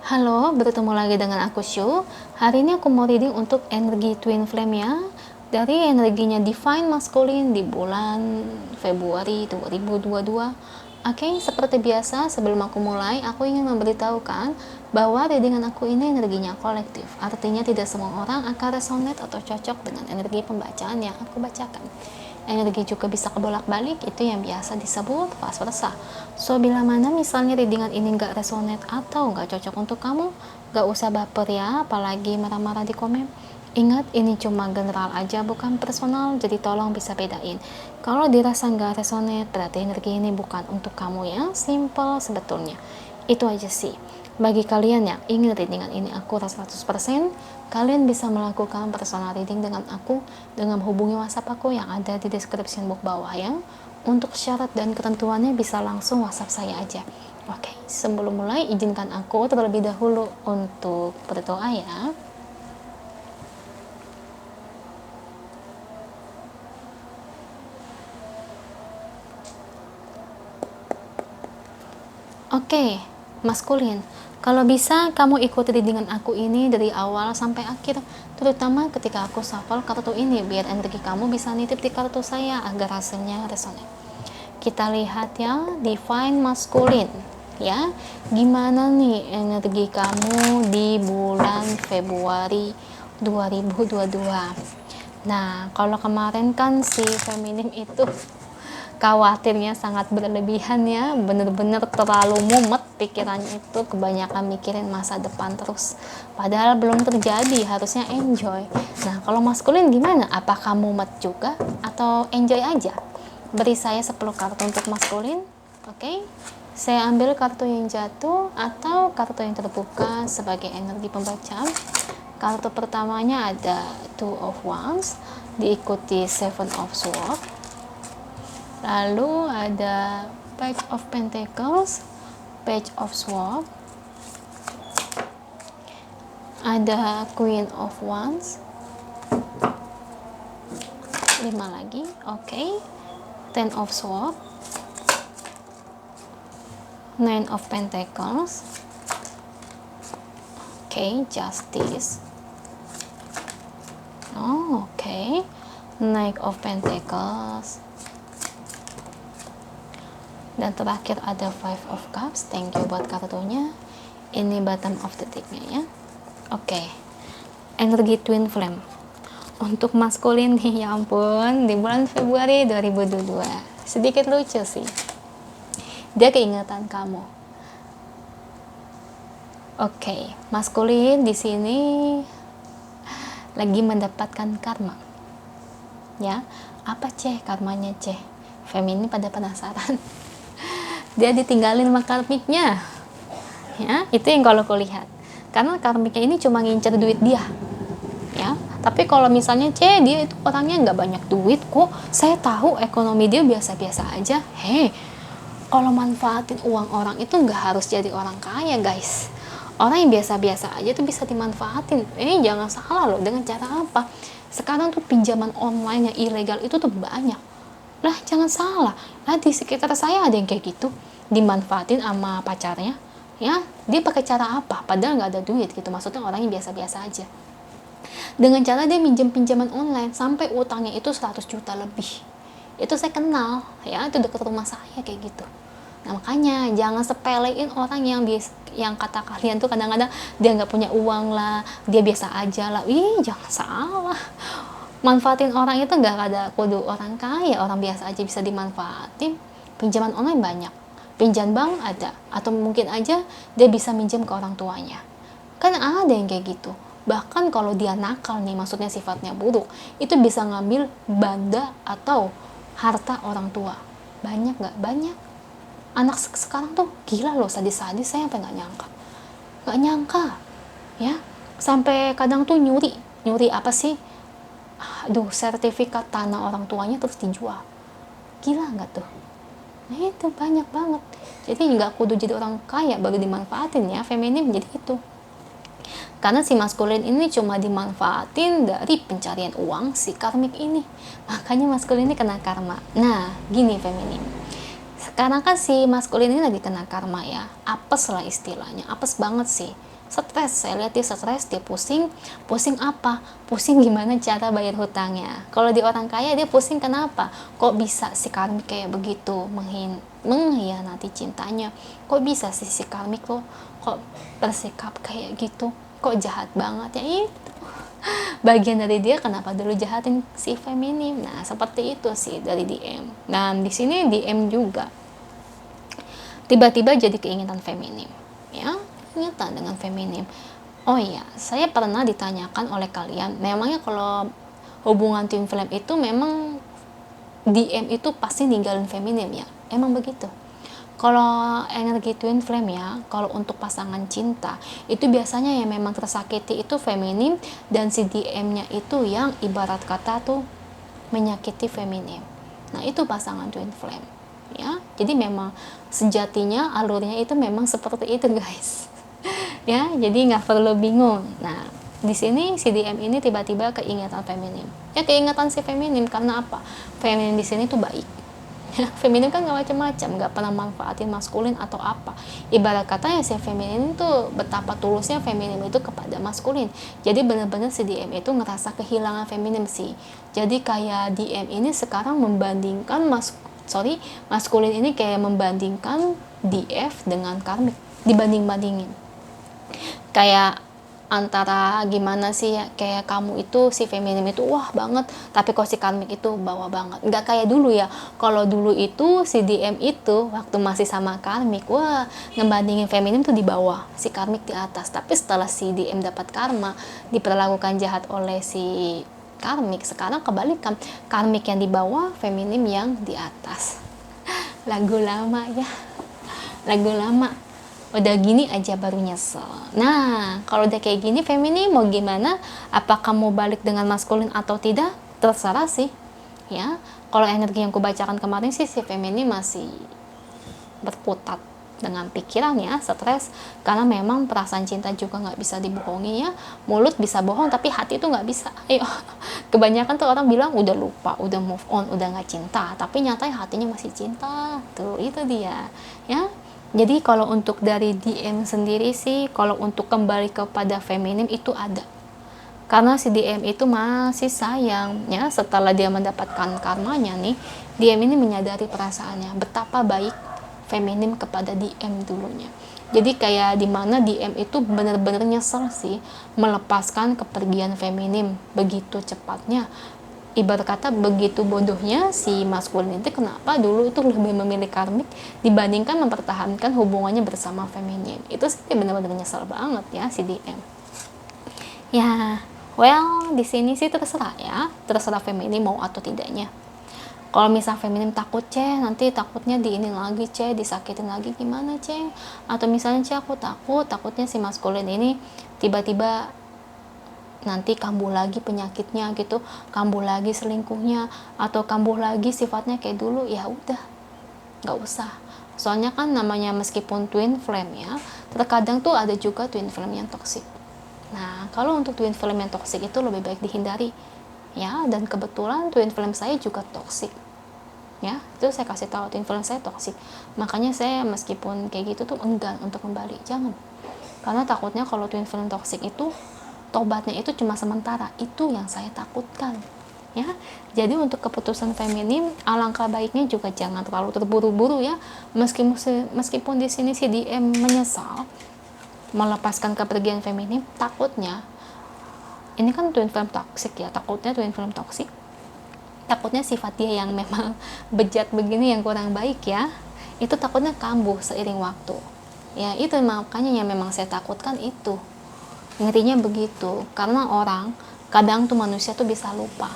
Halo, bertemu lagi dengan aku Shu. Hari ini aku mau reading untuk energi Twin Flame ya. Dari energinya Divine Masculine di bulan Februari 2022. Oke, seperti biasa sebelum aku mulai, aku ingin memberitahukan bahwa readingan aku ini energinya kolektif. Artinya tidak semua orang akan resonate atau cocok dengan energi pembacaan yang aku bacakan. Energi juga bisa kebolak-balik, itu yang biasa disebut vice versa. So, bila mana misalnya readingan ini nggak resonate atau nggak cocok untuk kamu, nggak usah baper ya, apalagi marah-marah di komen. Ingat, ini cuma general aja, bukan personal, jadi tolong bisa bedain. Kalau dirasa nggak resonate, berarti energi ini bukan untuk kamu ya, simple sebetulnya. Itu aja sih. Bagi kalian yang ingin readingan ini akurat 100%, kalian bisa melakukan personal reading dengan aku dengan menghubungi WhatsApp aku yang ada di description box bawah ya. Untuk syarat dan ketentuannya bisa langsung WhatsApp saya aja. Oke, sebelum mulai izinkan aku terlebih dahulu untuk berdoa ya. Oke, maskulin. Kalau bisa, kamu ikuti readingan aku ini dari awal sampai akhir, terutama ketika aku shuffle kartu ini, biar energi kamu bisa nitip di kartu saya agar hasilnya resonate. Kita lihat ya, Divine Masculine. Ya, gimana nih energi kamu di bulan Februari 2022? Nah, kalau kemarin kan si feminim itu khawatirnya sangat berlebihan ya, bener-bener terlalu mumet pikirannya, itu kebanyakan mikirin masa depan terus, padahal belum terjadi, harusnya enjoy. Nah, kalau maskulin gimana? Apa kamu mumet juga atau enjoy aja? Beri saya 10 kartu untuk maskulin. Oke, saya ambil kartu yang jatuh atau kartu yang terbuka sebagai energi pembacaan. Kartu pertamanya ada Two of Wands, diikuti Seven of Swords, lalu ada Page of Pentacles, Page of Swords, ada Queen of Wands, 5 lagi, oke. Ten of Swords, Nine of Pentacles, oke. Justice, oh oke. Knight of Pentacles, dan terakhir ada Five of Cups. Thank you buat kartunya. Ini bottom of the decknya ya. Oke, energi Twin Flame untuk maskulin nih, ya ampun, di bulan Februari 2022 sedikit lucu sih, dia keingetan kamu. Oke, maskulin di sini lagi mendapatkan karma ya. Apa karmanya feminin pada penasaran. Dia ditinggalin sama karmiknya ya, itu yang kalau aku lihat, karena karmiknya ini cuma ngincer duit dia ya. Tapi kalau misalnya dia itu orangnya nggak banyak duit kok, saya tahu ekonomi dia biasa-biasa aja. Kalau manfaatin uang orang itu nggak harus jadi orang kaya guys. Orang yang biasa-biasa aja tuh bisa dimanfaatin. Jangan salah loh, dengan cara apa? Sekarang tuh pinjaman online yang ilegal itu tuh banyak lah, jangan salah. Nah, di sekitar saya ada yang kayak gitu, dimanfaatin sama pacarnya ya. Dia pakai cara apa? Padahal nggak ada duit gitu, maksudnya orangnya biasa-biasa aja. Dengan cara dia minjem pinjaman online sampai utangnya itu 100 juta lebih. Itu saya kenal ya, itu dekat rumah saya kayak gitu. Nah, makanya jangan sepelein orang yang kata kalian tuh kadang-kadang dia nggak punya uang lah, dia biasa aja lah. Jangan salah. Manfaatin orang itu nggak ada kudu orang kaya, orang biasa aja bisa dimanfaatin. Pinjaman online banyak, pinjam bank ada, atau mungkin aja dia bisa minjem ke orang tuanya. Kan ada yang kayak gitu. Bahkan kalau dia nakal nih, maksudnya sifatnya buruk, itu bisa ngambil benda atau harta orang tua. Banyak nggak? Banyak. Anak sekarang tuh gila loh, sadis-sadis. Saya sampai nggak nyangka ya, sampai kadang tuh nyuri apa sih, sertifikat tanah orang tuanya terus dijual. Gila nggak tuh? Nah, itu banyak banget. Jadi nggak kudu jadi orang kaya baru dimanfaatin ya, feminim jadi itu. Karena si maskulin ini cuma dimanfaatin dari pencarian uang si karmik ini. Makanya maskulin ini kena karma. Nah, gini feminim. Karena kan si maskulin ini lagi kena karma ya, apes lah istilahnya, apes banget sih, stres. Saya lihat dia stres, dia pusing. Pusing apa? Pusing gimana cara bayar hutangnya. Kalau di orang kaya dia pusing kenapa? Kok bisa si karmik kayak begitu mengkhianati cintanya? Kok bisa sih si karmik lo kok bersikap kayak gitu? Kok jahat banget ya? Itu bagian dari dia kenapa dulu jahatin si feminim. Nah, seperti itu sih dari DM. Dan di sini DM juga tiba-tiba jadi keinginan feminim, ya, keinginan dengan feminim. Oh iya, saya pernah ditanyakan oleh kalian, memangnya kalau hubungan twin flame itu memang DM itu pasti ninggalin feminim ya? Emang begitu? Kalau energi twin flame ya, kalau untuk pasangan cinta itu biasanya yang memang tersakiti itu feminim, dan si DM-nya itu yang ibarat kata tuh menyakiti feminim. Nah, itu pasangan twin flame ya. Jadi memang sejatinya alurnya itu memang seperti itu guys. Ya, jadi nggak perlu bingung. Nah, di sini si DM ini tiba-tiba keingatan feminim. Ya, keingatan si feminim karena apa? Feminim di sini tuh baik. Ya, feminim kan nggak macam-macam, nggak pernah manfaatin maskulin atau apa. Ibarat katanya si feminim itu betapa tulusnya feminim itu kepada maskulin. Jadi benar-benar si DM itu ngerasa kehilangan feminim sih. Jadi kayak DM ini sekarang membandingkan maskulin ini kayak membandingkan DF dengan karmik, dibanding-bandingin. Kayak antara gimana sih ya, kayak kamu itu si feminim itu wah banget, tapi kok si karmik itu bawah banget. Nggak kayak dulu ya. Kalau dulu itu si DM itu waktu masih sama karmik, wah ngebandingin feminim tuh di bawah, si karmik di atas. Tapi setelah si DM dapat karma, diperlakukan jahat oleh si karmik, sekarang kebalikan, karmik yang di bawah, feminim yang di atas. Lagu lama ya, lagu lama. Udah gini aja baru nyesel. Nah, kalau udah kayak gini feminim mau gimana? Apakah mau balik dengan maskulin atau tidak? Terserah sih ya. Kalau energi yang kubacakan kemarin sih si feminim masih berputar dengan pikiran ya, stres, karena memang perasaan cinta juga nggak bisa dibohongi ya. Mulut bisa bohong tapi hati itu nggak bisa. Ayo, kebanyakan tuh orang bilang udah lupa, udah move on, udah nggak cinta, tapi nyatanya hatinya masih cinta. Tuh itu dia ya. Jadi kalau untuk dari DM sendiri sih, kalau untuk kembali kepada feminim itu ada. Karena si DM itu masih sayang ya, setelah dia mendapatkan karmanya nih, DM ini menyadari perasaannya, betapa baik feminim kepada DM dulunya. Jadi kayak dimana DM itu benar-benar nyesel sih melepaskan kepergian feminim begitu cepatnya. Ibarat kata begitu bodohnya si maskulin itu kenapa dulu itu lebih memilih karmik dibandingkan mempertahankan hubungannya bersama feminin. Itu sih benar-benar nyesel banget ya si DM. Ya, well di sini sih terserah ya, terserah feminin mau atau tidaknya. Kalau misal feminim takut nanti takutnya diinin lagi disakitin lagi gimana atau misalnya aku takutnya si maskulin ini tiba-tiba nanti kambuh lagi penyakitnya gitu, kambuh lagi selingkuhnya, atau kambuh lagi sifatnya kayak dulu. Ya udah, nggak usah. Soalnya kan namanya meskipun twin flame ya, terkadang tuh ada juga twin flame yang toksik. Nah, kalau untuk twin flame yang toksik itu lebih baik dihindari ya. Dan kebetulan twin flame saya juga toksik ya, itu saya kasih tahu twin flame saya toksik. Makanya saya meskipun kayak gitu tuh enggan untuk kembali, jangan. Karena takutnya kalau twin flame toksik itu tobatnya itu cuma sementara, itu yang saya takutkan ya. Jadi untuk keputusan feminim alangkah baiknya juga jangan terlalu terburu-buru ya. Meskipun di sini si DM menyesal melepaskan kepergian feminim, takutnya ini kan twin flame toxic ya, takutnya sifat dia yang memang bejat begini yang kurang baik ya, itu takutnya kambuh seiring waktu ya. Itu makanya yang memang saya takutkan itu. Ngerinya begitu, karena orang kadang tuh manusia tuh bisa lupa,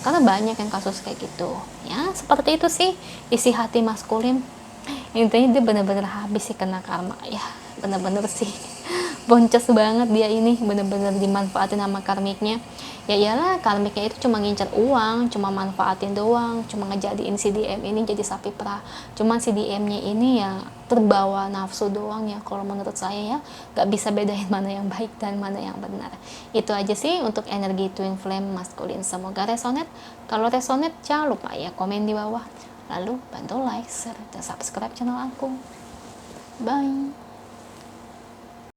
karena banyak yang kasus kayak gitu ya. Seperti itu sih isi hati maskulin. Intinya dia bener-bener habis sih kena karma ya, bener-bener sih boncos banget dia ini, bener-bener dimanfaatin sama karmiknya. Ya iyalah, karmiknya itu cuma ngincer uang, cuma manfaatin doang, cuma ngejadiin si DM ini jadi sapi perah. Cuma si DM-nya ini ya terbawa nafsu doang ya, kalau menurut saya ya. Gak bisa bedain mana yang baik dan mana yang benar. Itu aja sih untuk energi twin flame maskulin. Semoga resonate. Kalau resonate jangan lupa ya komen di bawah. Lalu bantu like, share, dan subscribe channel aku. Bye.